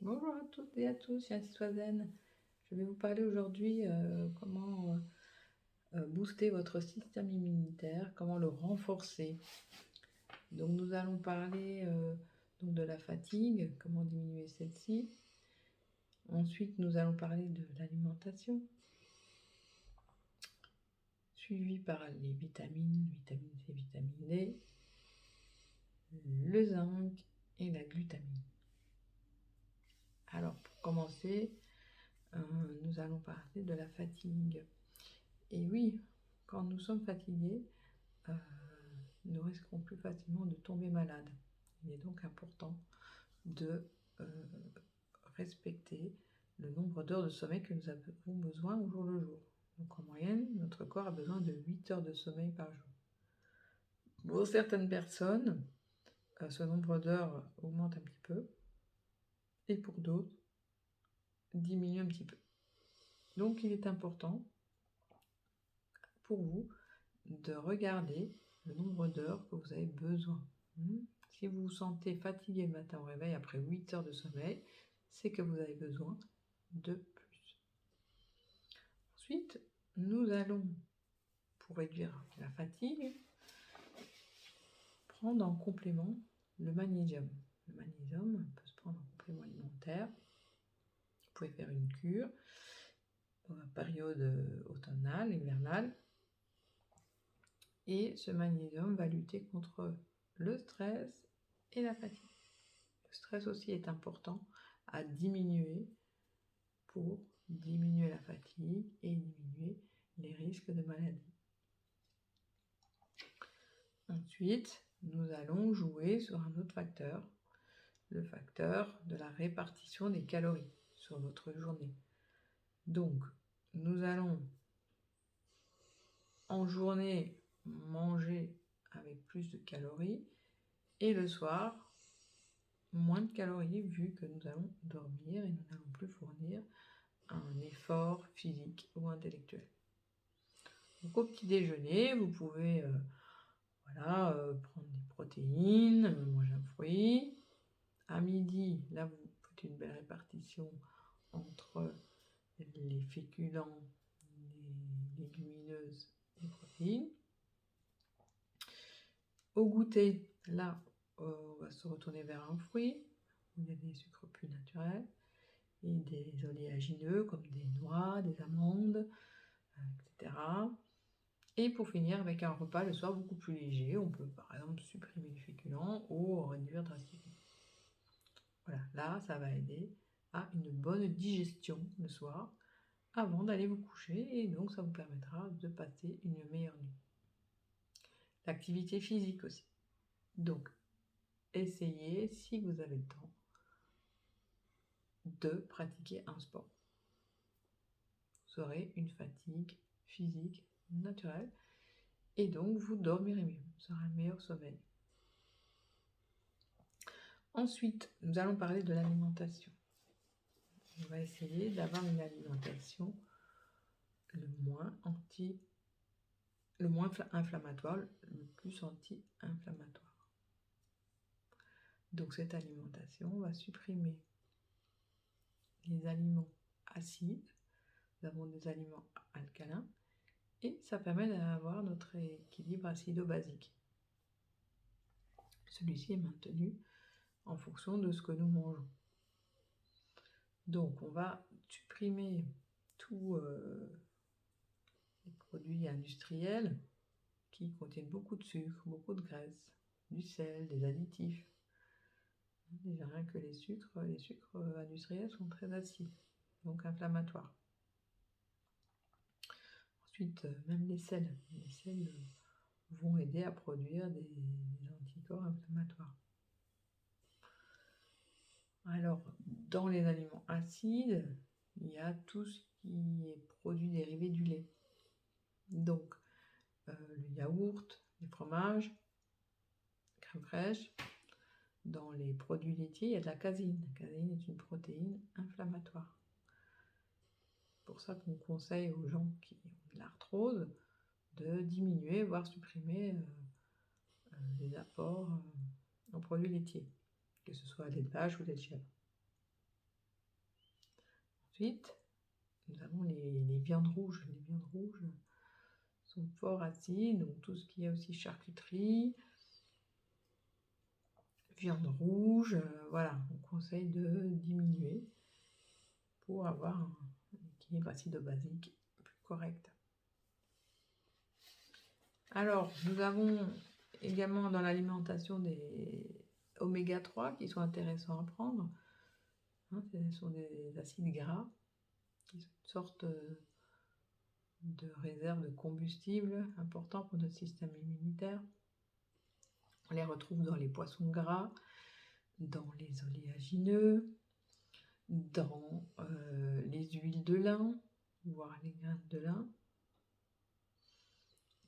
Bonjour à toutes et à tous, je suis Anne. Je vais vous parler aujourd'hui comment booster votre système immunitaire, comment le renforcer. Donc nous allons parler donc de la fatigue, comment diminuer celle-ci. Ensuite nous allons parler de l'alimentation, suivi par les vitamine C, vitamine D, le zinc et la glutamine. Alors pour commencer, nous allons parler de la fatigue. Et oui, quand nous sommes fatigués, euh, nous risquons plus facilement de tomber malade. Il est donc important de respecter le nombre d'heures de sommeil que nous avons besoin au jour le jour. Donc en moyenne, notre corps a besoin de 8 heures de sommeil par jour. Pour certaines personnes, ce nombre d'heures augmente un petit peu, et pour d'autres, diminue un petit peu. Donc il est important pour vous de regarder le nombre d'heures que vous avez besoin. Si vous vous sentez fatigué le matin au réveil après 8 heures de sommeil, c'est que vous avez besoin de plus. Ensuite, nous allons, pour réduire la fatigue, prendre en complément le magnésium. Le magnésium peut se prendre en complément alimentaire. Vous pouvez faire une cure dans la période automnale, hivernale. Et ce magnésium va lutter contre le stress et la fatigue. Le stress aussi est important à diminuer pour diminuer la fatigue et diminuer les risques de maladie. Ensuite, nous allons jouer sur un autre facteur, le facteur de la répartition des calories sur votre journée. Donc, nous allons en journée manger avec plus de calories et le soir moins de calories vu que nous allons dormir et nous n'allons plus fournir un effort physique ou intellectuel. Donc au petit déjeuner, vous pouvez prendre des protéines, manger un fruit. À midi, là vous faites une belle répartition entre les féculents, les légumineuses et les protéines. Au goûter, là on va se retourner vers un fruit où il y a des sucres plus naturels et des oléagineux comme des noix, des amandes, etc. Et pour finir avec un repas le soir beaucoup plus léger, on peut par exemple supprimer les féculents ou réduire drastiquement. Voilà, là ça va aider à une bonne digestion le soir avant d'aller vous coucher et donc ça vous permettra de passer une meilleure nuit. L'activité physique aussi. Donc essayez, si vous avez le temps, de pratiquer un sport. Vous aurez une fatigue physique naturelle et donc vous dormirez mieux, vous aurez un meilleur sommeil. Ensuite, nous allons parler de l'alimentation. On va essayer d'avoir une alimentation le moins inflammatoire, le plus anti-inflammatoire. Donc cette alimentation va supprimer les aliments acides, nous avons des aliments alcalins, et ça permet d'avoir notre équilibre acido-basique. Celui-ci est maintenu en fonction de ce que nous mangeons. Donc on va supprimer tous les produits industriels qui contiennent beaucoup de sucre, beaucoup de graisse, du sel, des additifs. Déjà rien que les sucres industriels sont très acides, donc inflammatoires. Ensuite, même les sels vont aider à produire des anticorps inflammatoires. Alors, dans les aliments acides, il y a tout ce qui est produit dérivé du lait. Donc, le yaourt, les fromages, crème fraîche. Dans les produits laitiers, il y a de la caséine. La caséine est une protéine inflammatoire. C'est pour ça qu'on conseille aux gens qui ont de l'arthrose de diminuer, voire supprimer les apports en produits laitiers, que ce soit lait de vache ou lait de chèvre. Ensuite, nous avons les viandes rouges. Les viandes rouges sont fort acides, donc tout ce qui est aussi charcuterie, viande rouge, voilà, on conseille de diminuer pour avoir un équilibre acido-basique plus correct. Alors, nous avons également dans l'alimentation des oméga 3 qui sont intéressants à prendre. Ce sont des acides gras qui sont une sorte de réserve de combustible important pour notre système immunitaire. On les retrouve dans les poissons gras, dans les oléagineux, dans les huiles de lin, voire les graines de lin.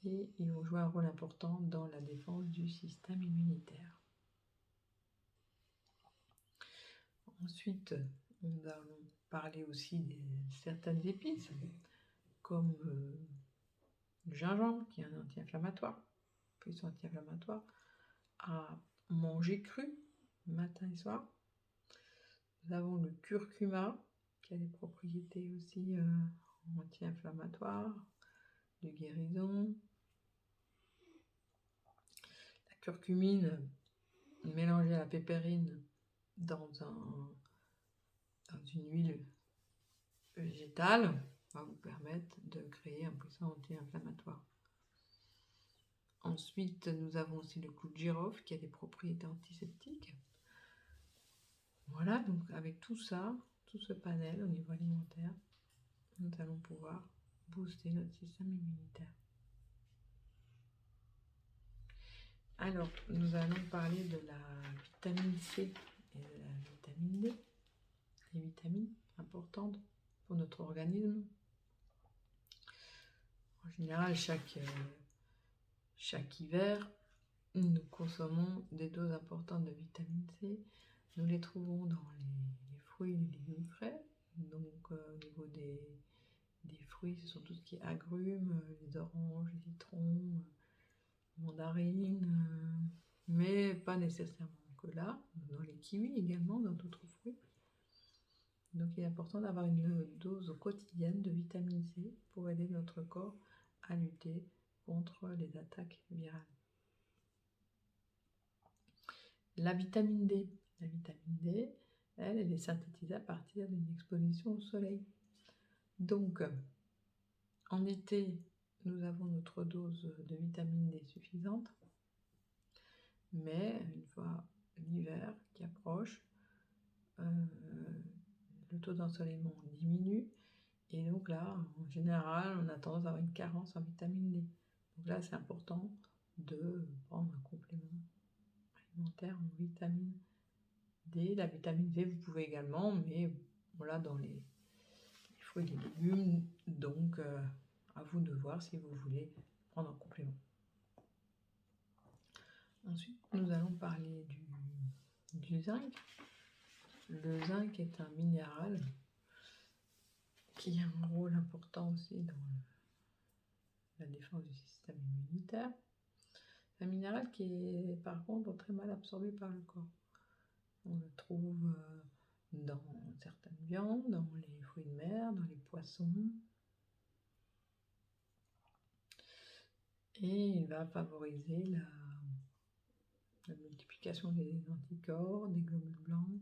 Et ils vont jouer un rôle important dans la défense du système immunitaire. Ensuite, nous allons parler aussi de certaines épices, comme le gingembre, qui est un anti-inflammatoire, puissant anti-inflammatoire, à manger cru, matin et soir. Nous avons le curcuma, qui a des propriétés aussi anti-inflammatoires, de guérison. La curcumine mélangée à la pépérine dans une huile végétale va vous permettre de créer un puissant anti-inflammatoire. Ensuite, nous avons aussi le clou de girofle qui a des propriétés antiseptiques. Voilà, donc avec tout ça, tout ce panel au niveau alimentaire, nous allons pouvoir booster notre système immunitaire. Alors, nous allons parler de la vitamine C et de la vitamine D, les vitamines importantes pour notre organisme. En général, chaque hiver, nous consommons des doses importantes de vitamine C. Nous les trouvons dans les fruits et les légumes frais. Donc, au niveau des fruits, ce sont tout ce qui est agrumes, les oranges, les citrons, mandarines, mais pas nécessairement que là, dans les kiwis également, dans d'autres fruits. Donc il est important d'avoir une dose quotidienne de vitamine C pour aider notre corps à lutter contre les attaques virales. La vitamine D. La vitamine D, elle est synthétisée à partir d'une exposition au soleil. Donc, en été, nous avons notre dose de vitamine D suffisante. Mais une fois l'hiver qui approche, le taux d'ensoleillement diminue. Et donc là, en général, on a tendance à avoir une carence en vitamine D. Donc là, c'est important de prendre un complément alimentaire en vitamine D. La vitamine D, vous pouvez également, mais voilà, dans les fruits et les légumes. Donc, à vous de voir si vous voulez prendre un complément. Ensuite, nous allons parler du zinc. Le zinc est un minéral qui a un rôle important aussi dans la défense du système immunitaire. C'est un minéral qui est par contre très mal absorbé par le corps. On le trouve dans certaines viandes, dans les fruits de mer, dans les poissons. Et il va favoriser la multiplication des anticorps, des globules blancs.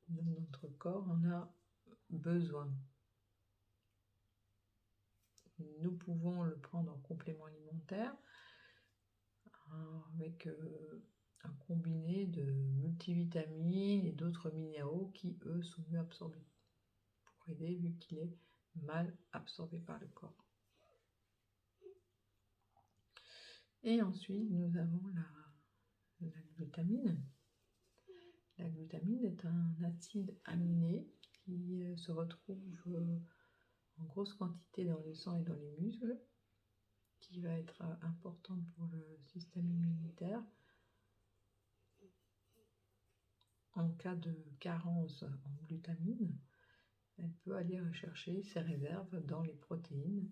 Donc notre corps en a besoin. Nous pouvons le prendre en complément alimentaire avec un combiné de multivitamines et d'autres minéraux qui, eux, sont mieux absorbés pour aider vu qu'il est mal absorbé par le corps. Et ensuite, nous avons la glutamine. La glutamine est un acide aminé qui se retrouve en grosse quantité dans le sang et dans les muscles, qui va être importante pour le système immunitaire. En cas de carence en glutamine, elle peut aller rechercher ses réserves dans les protéines.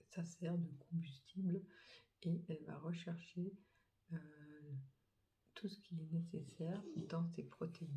Ça sert de combustible et elle va rechercher tout ce qui est nécessaire dans ces protéines.